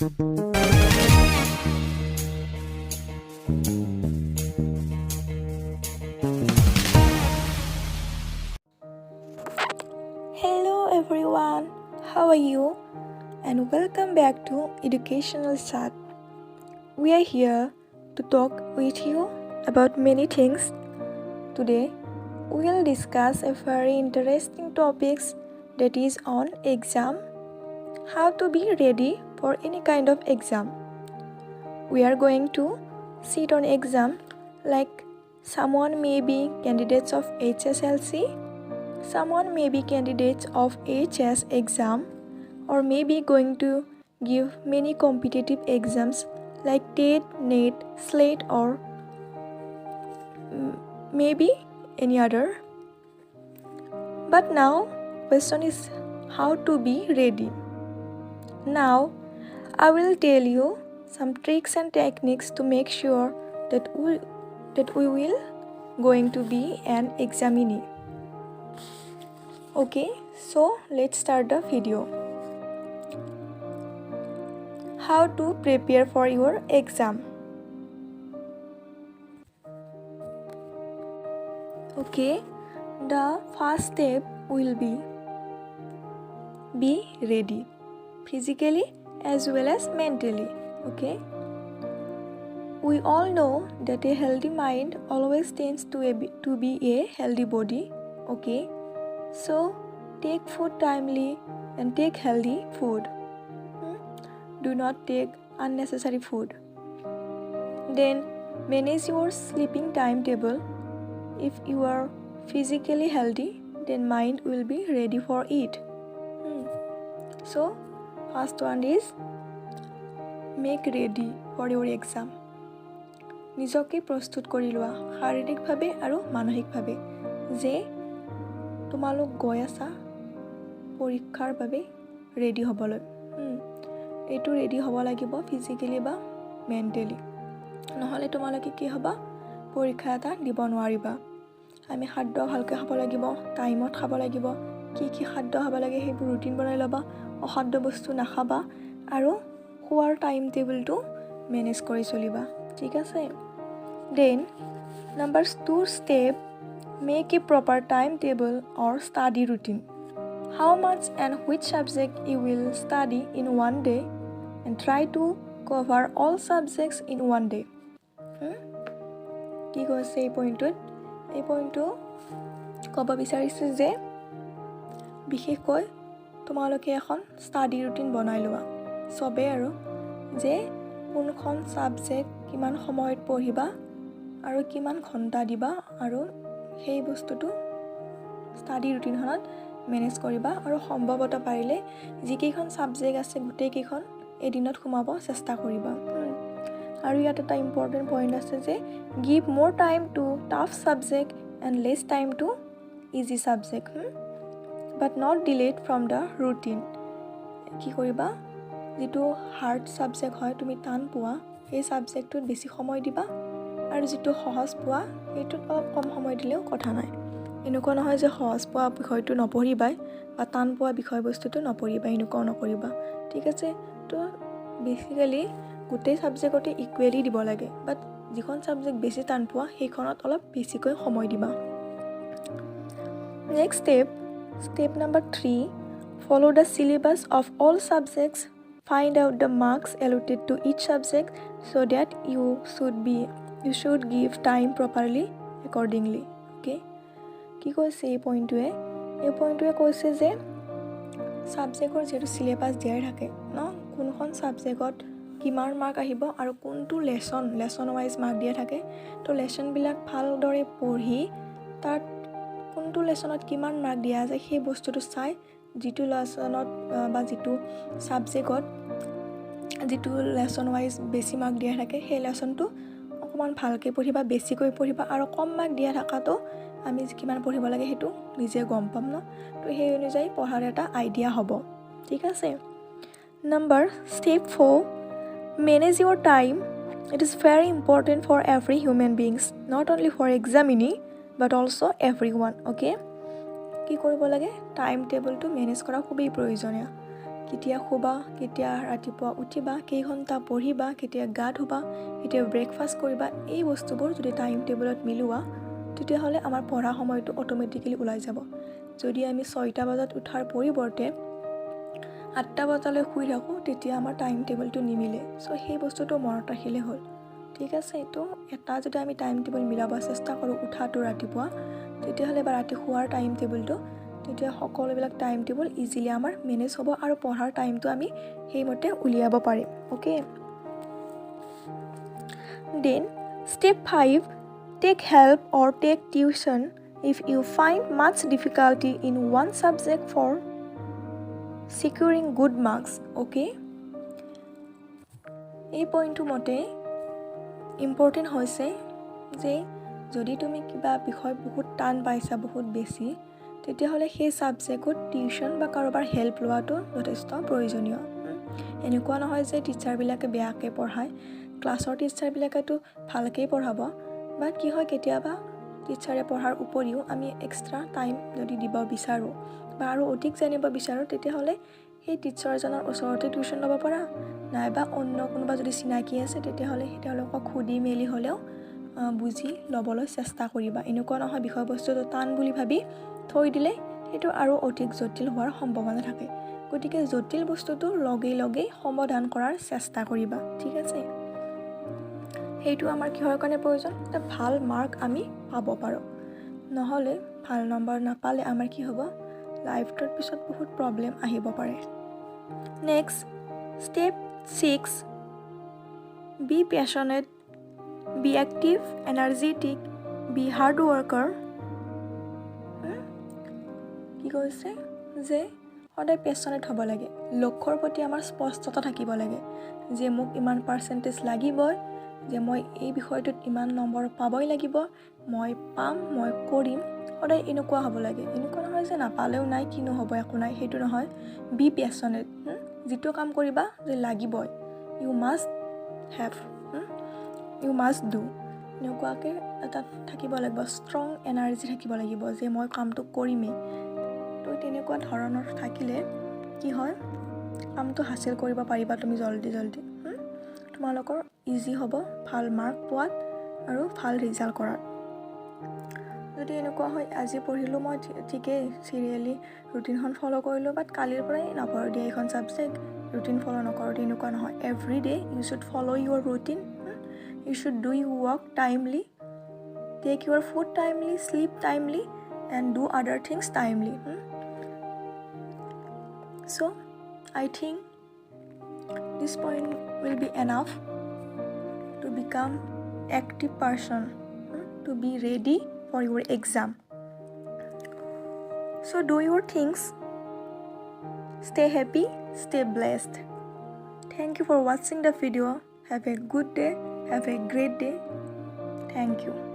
Hello everyone, how are you? And welcome back to Educational Chat. We are here to talk with you about many things. Today, we will discuss a very interesting topic that is on exam. How to be ready for any kind of exam. We are going to sit on exam like someone may be candidates of HSLC, someone may be candidates of HS exam, or may be going to give many competitive exams like TET, NET, SLATE, or maybe any other. But now, question is how to be ready. Now, I will tell you some tricks and techniques to make sure that we will going to be an examinee. Okay, so let's start the video. How to prepare for your exam. Okay, the first step will be ready, physically as well as mentally. Okay, we all know that a healthy mind always tends to be a healthy body. Okay, so take food timely and take healthy food. Do not take unnecessary food. Then manage your sleeping timetable. If you are physically healthy, then mind will be ready for it. So first one is make ready for your exam. নিজকে প্ৰস্তুত কৰি লোৱা শাৰীৰিকভাৱে আৰু মানসিকভাৱে যে তোমালোক গৈ আছা পৰীক্ষাৰ বাবে ৰেডি হ'বলৈ এইটো ৰেডি হ'ব লাগিব ফিজিক্যালি বা মেণ্টেলি নহলে তোমালোকে কি হ'বা পৰীক্ষা এটা দিব নোৱাৰিবা আমি খাদ্য ভালকৈ খাব লাগিব টাইমত খাব লাগিব কি খাদ্য খাব লাগে সেইবোৰ ৰুটিন বনাই ল'বা অখাদ্য বস্তু নাখাবা আৰু খোৱাৰ টাইম টেবুলটো মেনেজ কৰি চলিবা ঠিক আছে then number 2 step make a proper timetable or study routine how much and which subject you will study in one day and try to cover all subjects in one day কি কৈছে এই পইণ্টটো ক'ব বিচাৰিছে যে বিশেষকৈ তোমালোকে এখন ষ্টাডি ৰুটিন বনাই লোৱা সবে আৰু যে কোনখন সাবজেক্ট কিমান সময়ত পঢ়িবা আৰু কিমান ঘণ্টা দিবা আৰু সেই বস্তুটো ষ্টাডি ৰুটিনখনত মেনেজ কৰিবা আৰু সম্ভৱত পাৰিলে যিকেইখন সাবজেক্ট আছে গোটেইকেইখন এদিনত সোমাব চেষ্টা কৰিবা আৰু ইয়াত এটা ইম্পৰ্টেণ্ট পইণ্ট আছে যে give more time to tough subject and less time to easy subject but not delayed from the routine কি কৰিবা যেটো হাৰ্ড সাবজেক্ট হয় তুমি টান পোৱা এই সাবজেক্টটোত বেছি সময় দিবা আৰু যেটো সহজ পোৱা এইটোত অলপ কম সময় দিলেও কথা নাই এনেকুৱা নহয় যে সহজ পোৱা বিষয়টো নপঢ়িবাই বা টান পোৱা বিষয়বস্তুটো নপঢ়িবা এনেকুৱা নকৰিবা ঠিক আছে তো বেসিক্যালি গোটেই সাবজেক্টতে ইকুৱেলি দিব লাগে বাট যিখন সাবজেক্ট বেছি টান পোৱা সেইখনত অলপ বেছিকৈ সময় দিবা next step number 3 follow the syllabus of all subjects find out the marks allotted to each subject so that you should give time properly accordingly okay কি কৈছে এই পইণ্টটোৱে কৈছে যে সাবজেক্টৰ যেটো সিলেবাস দিয়া থাকে ন কোনখন সাবজেক্টত কিমান মাৰ্ক আহিব আৰু কোনটো লেসন ওয়াইজ মাৰ্ক দিয়া থাকে তো লেসন বিলাক ভালদৰে পঢ়ি তাত কোনটো লেসনত কিমান মাৰ্ক দিয়া আছে সেই বস্তুটো চাই যেটো লেসনত বা যেটো সাবজেক্টত যেটো লেসন ওয়াইজ বেছি মাৰ্ক দিয়া থাকে সেই লেসনটো অকমান ভালকৈ পঢ়িবা বেছিকৈ পঢ়িবা আৰু কম মাৰ্ক দিয়া থাকাটো আমি কিমান পঢ়িব লাগে হেতু নিজে গম পাম ন তো সেই অনুযায়ী পঢ়াৰ এটা আইডিয়া হ'ব ঠিক আছে step 4 manage your time it is very important for every human beings not only for examinee but also everyone okay কি কৰিব লাগে টাইম টেবুলটো মেনেজ কৰা খুবেই প্ৰয়োজনীয় কেতিয়া শুবা, কেতিয়া ৰাতিপুৱা উঠিবা, কেই ঘণ্টা পঢ়িবা, কেতিয়া গা ধুবা, কেতিয়া ব্ৰেকফাষ্ট কৰিবা, এই বস্তুবোৰ যদি টাইম টেবুলত মিলোৱা তেতিয়াহ'লে আমাৰ পঢ়া সময়টো অট'মেটিকেলি ওলাই যাব। যদি আমি 6টা বজাত উঠাৰ পৰিৱৰ্তে 8টা বজালৈ শুই থাকোঁ তেতিয়া আমাৰ টাইম টেবুলটো নিমিলে। চ' সেই বস্তুটো মনত ৰাখিলে হ'ল, ঠিক আছে। তো এটা যদি আমি টাইম টেবুল মিলাব চেষ্টা কৰোঁ উঠাটো ৰাতিপুৱা, তেতিয়াহ'লে বা ৰাতি শোৱাৰ টাইম টেবুলটো, তেতিয়া সকলোবিলাক টাইম টেবুল ইজিলি আমাৰ মেনেজ হ'ব আৰু পঢ়াৰ টাইমটো আমি সেইমতে উলিয়াব পাৰিম। Okay, then step 5, take help or take tuition if you find much difficulty in one subject for securing good marks. Okay, এই পইণ্টটো মতে ইম্পৰ্টেণ্ট হৈছে যে যদি তুমি কিবা বিষয় বহুত টান পাইছা বহুত বেছি, তেতিয়াহ'লে সেই ছাবজেক্টত টিউশ্যন বা কাৰোবাৰ হেল্প লোৱাটো যথেষ্ট প্ৰয়োজনীয়। এনেকুৱা নহয় যে টিচাৰবিলাকে বেয়াকৈ পঢ়ায়, ক্লাছৰ টিচাৰবিলাকেতো ভালকেই পঢ়াব, বাট কি হয় কেতিয়াবা টিচাৰে পঢ়াৰ উপৰিও আমি এক্সট্ৰা টাইম যদি দিব বিচাৰোঁ বা আৰু অধিক জানিব বিচাৰোঁ, তেতিয়াহ'লে সেই টিচাৰজনৰ ওচৰতে টিউশ্যন ল'ব পাৰা, নাইবা অন্য কোনোবা যদি চিনাকি আছে তেতিয়াহ'লে তেওঁলোকক সুধি মেলি হ'লেও বুজি ল'বলৈ চেষ্টা কৰিবা। এনেকুৱা নহয় বিষয়বস্তুটো টান বুলি ভাবি থৈ দিলে সেইটো আৰু অধিক জটিল হোৱাৰ সম্ভাৱনা থাকে। গতিকে জটিল বস্তুটো লগেই সমাধান কৰাৰ চেষ্টা কৰিবা, ঠিক আছে। সেইটো আমাৰ কিহৰ কাৰণে প্ৰয়োজন, এটা ভাল মাৰ্ক আমি পাব পাৰোঁ। নহ'লে ভাল নম্বৰ নাপালে আমাৰ কি হ'ব, লাইফটোৰ পিছত বহুত প্ৰব্লেম আহিব পাৰে। Next step 6, be patient, be active, energetic, be hard worker. কি কৈছে যে সদায় পেশ্যনেট হ'ব লাগে, লক্ষ্যৰ প্ৰতি আমাৰ স্পষ্টতা থাকিব লাগে যে মোক ইমান পাৰ্চেণ্টেজ লাগিবই, যে মই এই বিষয়টোত ইমান নম্বৰ পাবই লাগিব, মই পাম, মই কৰিম, সদায় এনেকুৱা হ'ব লাগে। এনেকুৱা নহয় যে নাপালেও নাই, কিনো হ'ব, একো নাই, সেইটো নহয়। বি পেশ্যনেট, যিটো কাম কৰিবা যে লাগিবই, you must have, you must do, এনেকুৱাকৈ এটা থাকিব লাগিব, ষ্ট্ৰং এনাৰ্জি থাকিব লাগিব যে মই কামটো কৰিমেই। তো তেনেকুৱা ধৰণৰ থাকিলে কি হয়, কামটো হাচিল কৰিব পাৰিবা তুমি জল্দি। তোমালোকৰ ইজি হ'ব ভাল মাৰ্ক পোৱাত আৰু ভাল ৰিজাল্ট কৰাত। যদি এনেকুৱা হয় আজি পঢ়িলোঁ মই ঠিকেই চিৰিয়েলি ৰুটিনখন ফ'ল' কৰিলোঁ, বাট কালিৰ পৰাই নপঢ়োঁ দিয়া এইখন ছাবজেক্ট, ৰুটিন ফ'ল' নকৰোঁ, তেনেকুৱা নহয়। Every day you should follow' your routine, you should do you work timely, take your food timely, sleep timely and do other things timely. So I think this point will be enough to become active person, to be ready for your exam. So do your things, stay happy, stay blessed. Thank you for watching the video. Have a good day, have a great day. Thank you.